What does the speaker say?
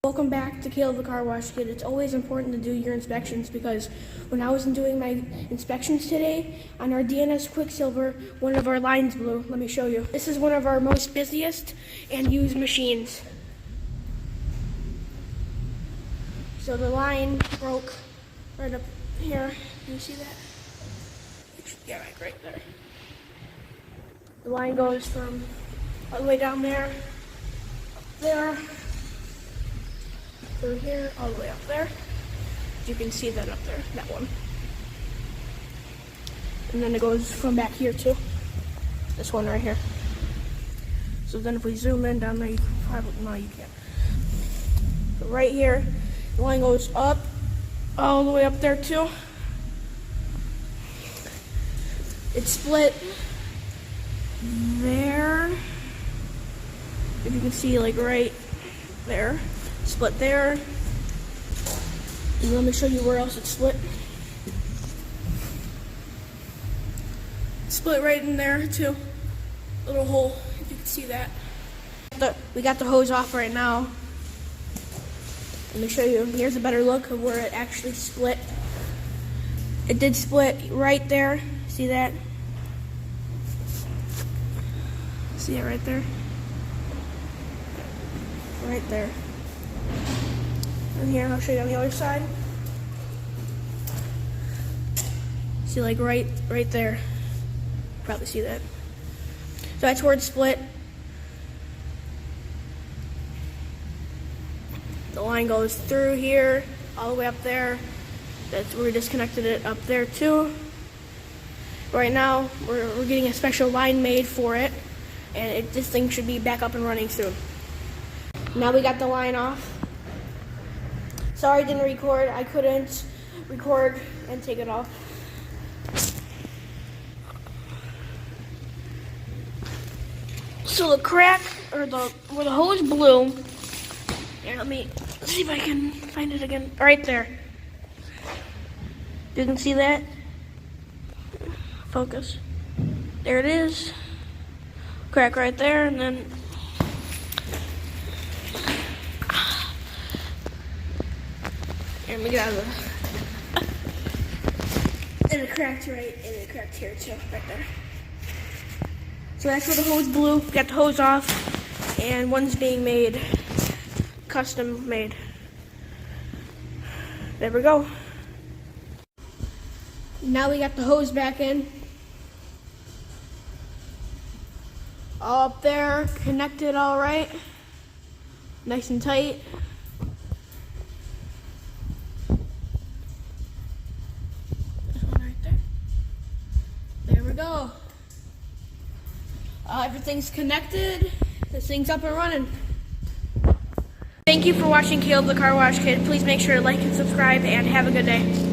Welcome back to Caleb the Car Wash Kid. It's always important to do your inspections because when I was doing my inspections today on our DNS Quicksilver, one of our lines blew. Let me show you. This is one of our most busiest and used machines. So the line broke right up here. Can you see that? Yeah, right there. The line goes from all the way down there, up there, through here, all the way up there. You can see that up there, that one. And then it goes from back here too. This one right here. So then if we zoom in down there, you can probably, no you can't. So right here, the line goes up, all the way up there too. It's split there. If you can see, like right there. Split there. And let me show you where else it's split. Split right in there too. Little hole, if you can see that. We got the hose off right now. Let me show you. Here's a better look of where it actually split. It did split right there. See that? See it right there? Right there. And here, I'll show you on the other side. See, like right there. Probably see that. So that's where it's split. The line goes through here, all the way up there. That's where we disconnected it up there too. Right now, we're getting a special line made for it, and this thing should be back up and running soon. Now we got the line off. Sorry I didn't record. I couldn't record and take it off. So the crack, or where the hose blew, here, let me see if I can find it again. Right there. You can see that? Focus. There it is. Crack right there, and then here, let me get out of the. And it cracked right, and it cracked here too, right there. So that's where the hose blew. Got the hose off, and one's being made, custom made. There we go. Now we got the hose back in. All up there, connected all right. Nice and tight. This one right there. There we go. Everything's connected. This thing's up and running. Thank you for watching Caleb the Car Wash Kid. Please make sure to like and subscribe, and have a good day.